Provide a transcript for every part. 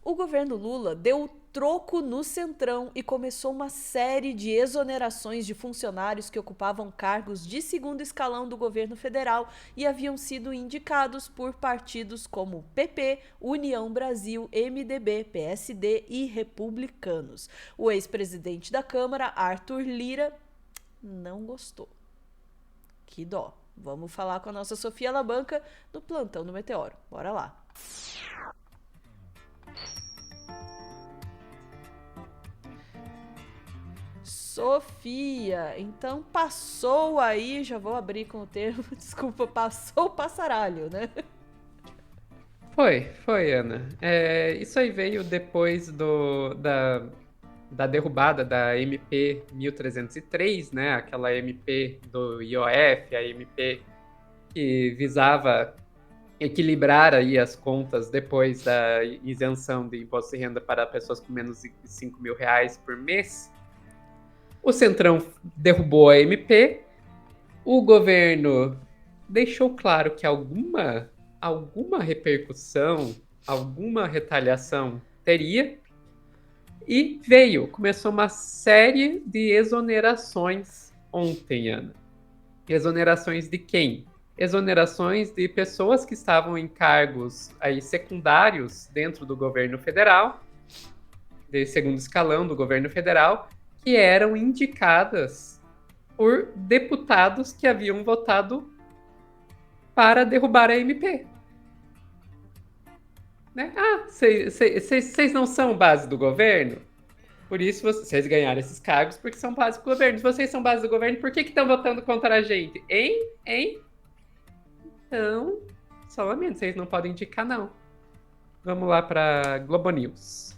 O governo Lula deu troco no Centrão e começou uma série de exonerações de funcionários que ocupavam cargos de segundo escalão do governo federal e haviam sido indicados por partidos como PP, União Brasil, MDB, PSD e Republicanos. O ex-presidente da Câmara, Arthur Lira, não gostou. Que dó. Vamos falar com a nossa Sofia Labanca no plantão do Meteoro. Bora lá. Sofia, então passou aí, já vou abrir com o termo, desculpa, passou o passaralho, né? Foi, Ana. Isso aí veio depois da derrubada da MP 1303, né? Aquela MP do IOF, a MP que visava equilibrar aí as contas depois da isenção de imposto de renda para pessoas com menos de R$ 5.000 por mês. O Centrão derrubou a MP, o governo deixou claro que alguma repercussão, alguma retaliação teria, e começou uma série de exonerações ontem, Ana. Exonerações de quem? Exonerações de pessoas que estavam em cargos aí secundários dentro do governo federal, de segundo escalão do governo federal, que eram indicadas por deputados que haviam votado para derrubar a MP. Né? Ah, vocês não são base do governo? Por isso vocês ganharam esses cargos porque são base do governo. Se vocês são base do governo, por que estão votando contra a gente? Hein? Hein? Então, só lamento, vocês não podem indicar, não. Vamos lá para Globo News.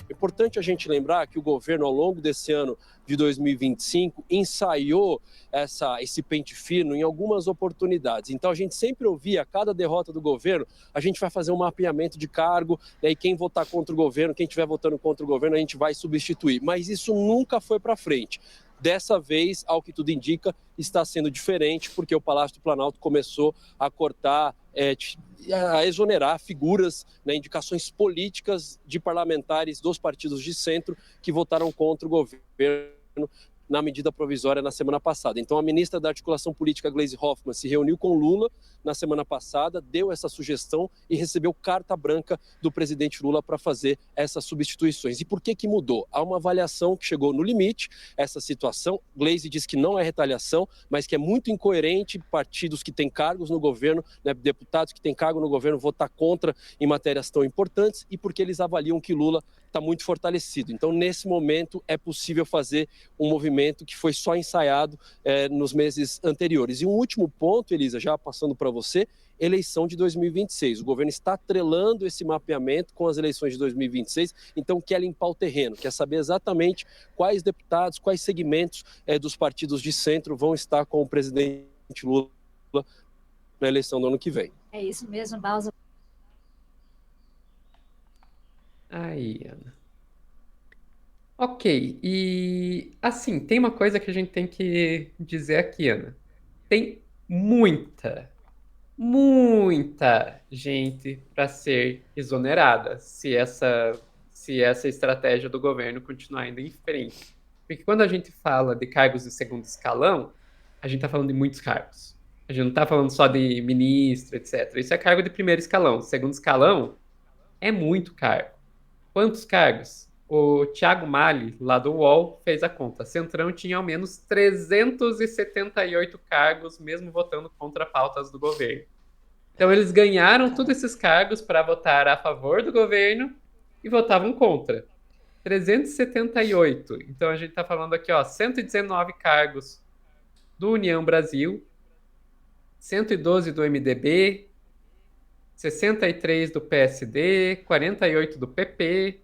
É importante a gente lembrar que o governo, ao longo desse ano de 2025, ensaiou esse pente fino em algumas oportunidades. Então, a gente sempre ouvia, a cada derrota do governo, a gente vai fazer um mapeamento de cargo, né, e quem votar contra o governo, quem estiver votando contra o governo, a gente vai substituir. Mas isso nunca foi para frente. Dessa vez, ao que tudo indica, está sendo diferente, porque o Palácio do Planalto começou a cortar, a exonerar figuras, né, indicações políticas de parlamentares dos partidos de centro que votaram contra o governo na medida provisória na semana passada. Então, a ministra da Articulação Política, Gleisi Hoffmann, se reuniu com Lula na semana passada, deu essa sugestão e recebeu carta branca do presidente Lula para fazer essas substituições. E por que mudou? Há uma avaliação que chegou no limite, essa situação. Gleisi diz que não é retaliação, mas que é muito incoerente partidos que têm cargos no governo, né, deputados que têm cargo no governo, votar contra em matérias tão importantes, e porque eles avaliam que Lula está muito fortalecido. Então, nesse momento, é possível fazer um movimento que foi só ensaiado nos meses anteriores. E um último ponto, Elisa, já passando para você, eleição de 2026. O governo está atrelando esse mapeamento com as eleições de 2026, então quer limpar o terreno, quer saber exatamente quais deputados, quais segmentos dos partidos de centro vão estar com o presidente Lula na eleição do ano que vem. É isso mesmo, Balsa. Aí, Ana. Ok, e assim, tem uma coisa que a gente tem que dizer aqui, Ana. Tem muita gente para ser exonerada se essa estratégia do governo continuar indo em frente. Porque quando a gente fala de cargos de segundo escalão, a gente está falando de muitos cargos. A gente não está falando só de ministro, etc. Isso é cargo de primeiro escalão. Segundo escalão é muito cargo. Quantos cargos? O Thiago Mali, lá do UOL, fez a conta. Centrão tinha ao menos 378 cargos, mesmo votando contra pautas do governo. Então, eles ganharam todos esses cargos para votar a favor do governo e votavam contra. 378. Então, a gente está falando aqui, ó, 119 cargos do União Brasil, 112 do MDB, 63 do PSD, 48 do PP,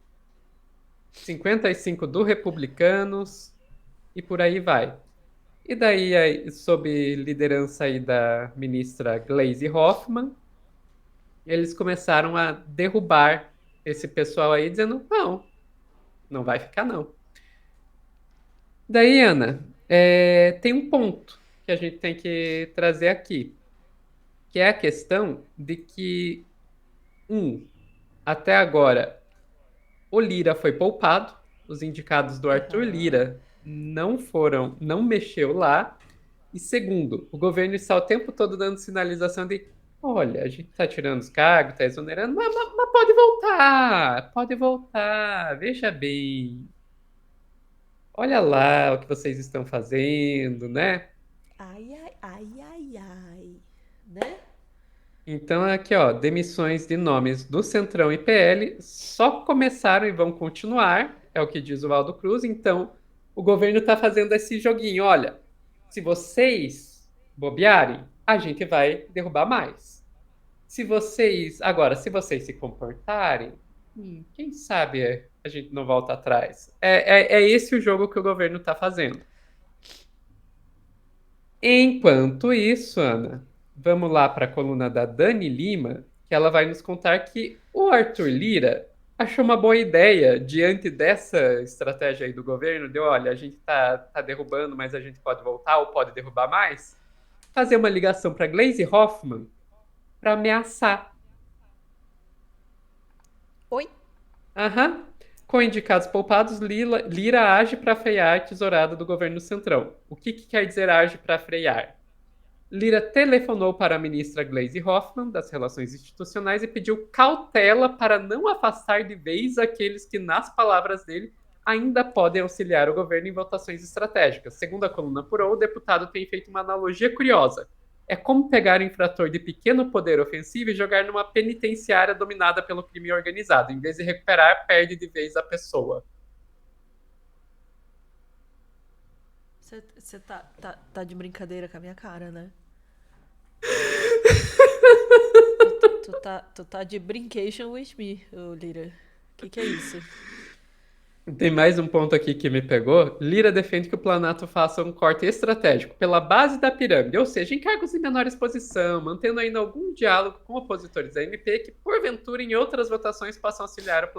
55 do Republicanos e por aí vai. E daí, sob liderança aí da ministra Gleisi Hoffmann, eles começaram a derrubar esse pessoal aí, dizendo, não, não vai ficar não. Daí, Ana, tem um ponto que a gente tem que trazer aqui, que é a questão de que, até agora, o Lira foi poupado, os indicados do Arthur Lira não mexeu lá, e segundo, o governo está o tempo todo dando sinalização de, olha, a gente está tirando os cargos, está exonerando, mas pode voltar, veja bem, olha lá o que vocês estão fazendo, né? Ai, ai, ai, ai, ai. Né? Então, aqui, ó, demissões de nomes do Centrão e PL só começaram e vão continuar, é o que diz o Valdo Cruz. Então, o governo está fazendo esse joguinho. Olha, se vocês bobearem, a gente vai derrubar mais. Se vocês se comportarem, quem sabe a gente não volta atrás. É esse o jogo que o governo está fazendo. Enquanto isso, Ana, vamos lá para a coluna da Dani Lima, que ela vai nos contar que o Arthur Lira achou uma boa ideia diante dessa estratégia aí do governo, de olha, a gente tá derrubando, mas a gente pode voltar ou pode derrubar mais, fazer uma ligação para Gleisi Hoffmann para ameaçar. Oi? Aham. Com indicados poupados, Lira age para frear a tesourada do governo Centrão. O que quer dizer age para frear? Lira telefonou para a ministra Gleisi Hoffmann, das Relações Institucionais, e pediu cautela para não afastar de vez aqueles que, nas palavras dele, ainda podem auxiliar o governo em votações estratégicas. Segundo a coluna Apurou, o deputado tem feito uma analogia curiosa. É como pegar um infrator de pequeno poder ofensivo e jogar numa penitenciária dominada pelo crime organizado. Em vez de recuperar, perde de vez a pessoa. Você tá de brincadeira com a minha cara, né? Tu tá de brincation with me, ô Lira. Que é isso? Tem mais um ponto aqui que me pegou. Lira defende que o Planalto faça um corte estratégico pela base da pirâmide, ou seja, em cargos de menor exposição, mantendo ainda algum diálogo com opositores da MP que, porventura, em outras votações possam auxiliar o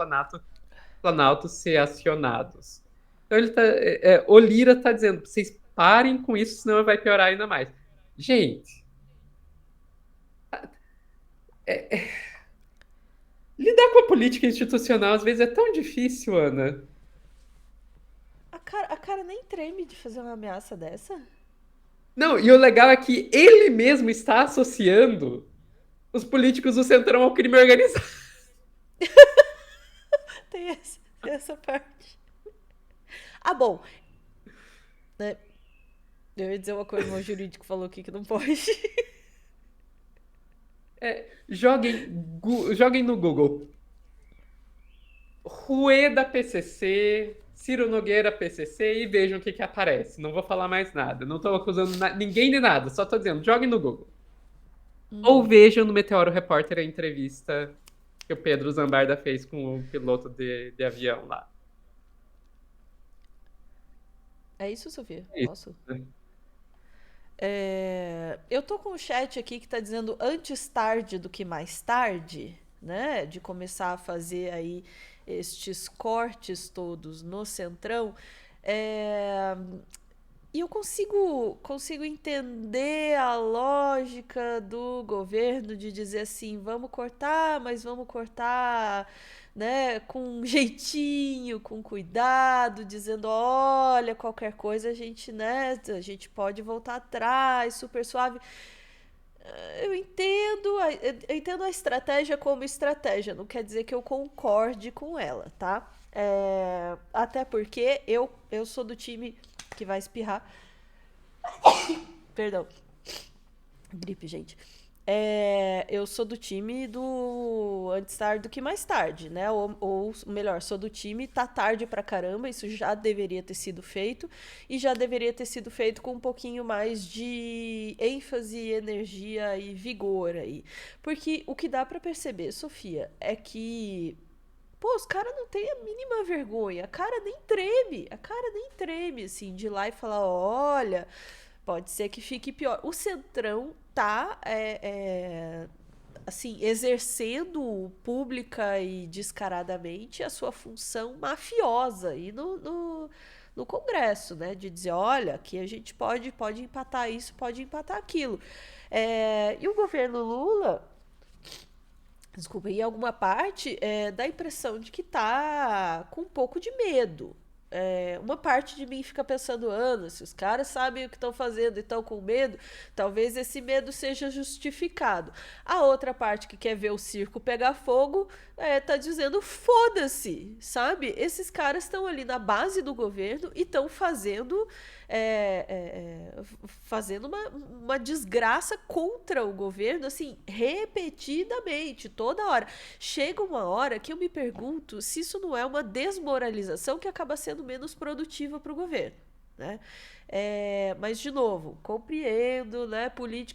Planalto ser acionados. Então o Lira está dizendo, vocês parem com isso, senão vai piorar ainda mais. Gente, lidar com a política institucional às vezes é tão difícil, Ana. A cara nem treme de fazer uma ameaça dessa? Não, e o legal é que ele mesmo está associando os políticos do Centrão ao crime organizado. Tem essa parte. Ah, bom. Né? Eu ia dizer uma coisa, mas o jurídico falou aqui que não pode. Joguem no Google. Rueda PCC, Ciro Nogueira PCC e vejam o que aparece. Não vou falar mais nada. Não estou acusando ninguém de nada. Só estou dizendo, joguem no Google. Ou vejam no Meteoro Repórter a entrevista que o Pedro Zambarda fez com o piloto de avião lá. É isso, Sofia? É isso. Posso? Eu tô com um chat aqui que tá dizendo antes tarde do que mais tarde, né? De começar a fazer aí estes cortes todos no Centrão. E eu consigo entender a lógica do governo de dizer assim, vamos cortar, mas vamos cortar, né, com jeitinho, com cuidado, dizendo, olha, qualquer coisa a gente pode voltar atrás, super suave. Eu entendo a estratégia como estratégia, não quer dizer que eu concorde com ela, tá? Até porque eu sou do time que vai espirrar. Perdão. Gripe, gente. Eu sou do time do antes tarde do que mais tarde, né? Ou melhor, sou do time tá tarde pra caramba, isso já deveria ter sido feito e já deveria ter sido feito com um pouquinho mais de ênfase, energia e vigor aí. Porque o que dá pra perceber, Sofia, é que os caras não têm a mínima vergonha, a cara nem treme, assim, de ir lá e falar, olha, pode ser que fique pior. O Centrão tá, assim, exercendo pública e descaradamente a sua função mafiosa aí no Congresso, né, de dizer, olha, aqui a gente pode empatar isso, pode empatar aquilo. E o governo Lula, desculpa, em alguma parte, dá a impressão de que tá com um pouco de medo. Uma parte de mim fica pensando, Ana, se os caras sabem o que estão fazendo e estão com medo, talvez esse medo seja justificado. A outra parte que quer ver o circo pegar fogo, tá dizendo, foda-se, sabe? Esses caras estão ali na base do governo e estão fazendo uma desgraça contra o governo, assim, repetidamente, toda hora. Chega uma hora que eu me pergunto se isso não é uma desmoralização que acaba sendo menos produtiva para o governo, né? Mas, de novo, compreendo, né,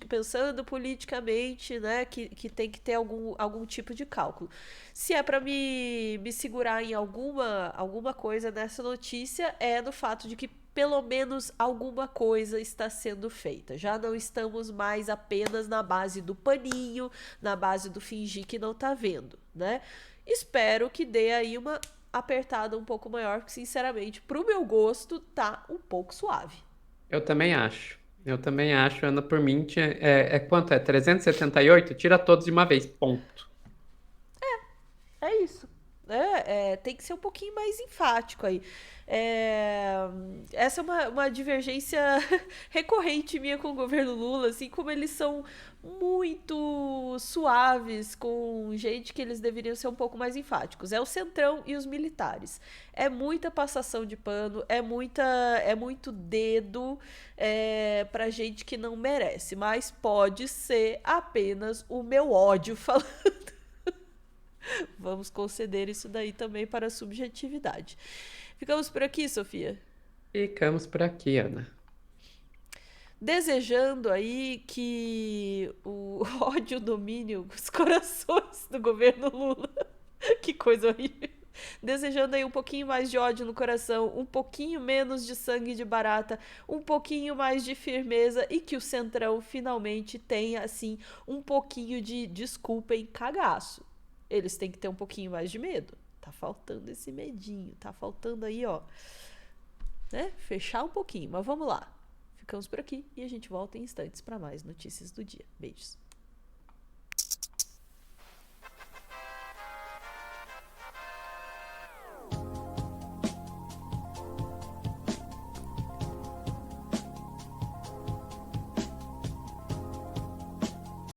pensando politicamente, né, que tem que ter algum tipo de cálculo. Se é para me segurar em alguma coisa nessa notícia, é no fato de que pelo menos alguma coisa está sendo feita. Já não estamos mais apenas na base do paninho, na base do fingir que não tá vendo, né? Espero que dê aí uma apertada um pouco maior, porque sinceramente, pro meu gosto, tá um pouco suave. Eu também acho. Ana, por mim, quanto? 378? Tira todos de uma vez, ponto. É isso. Tem que ser um pouquinho mais enfático aí. Essa é uma divergência recorrente minha com o governo Lula, assim como eles são muito suaves com gente que eles deveriam ser um pouco mais enfáticos. É o Centrão e os militares. É muita passação de pano, é muito dedo pra gente que não merece, mas pode ser apenas o meu ódio falando. Vamos conceder isso daí também para a subjetividade. Ficamos por aqui, Sofia? Ficamos por aqui, Ana. Desejando aí que o ódio domine os corações do governo Lula. Que coisa horrível. Desejando aí um pouquinho mais de ódio no coração, um pouquinho menos de sangue de barata, um pouquinho mais de firmeza e que o Centrão finalmente tenha, assim, um pouquinho de, desculpem, cagaço. Eles têm que ter um pouquinho mais de medo. Tá faltando esse medinho, tá faltando aí, ó, né? Fechar um pouquinho, mas vamos lá. Ficamos por aqui e a gente volta em instantes para mais notícias do dia. Beijos.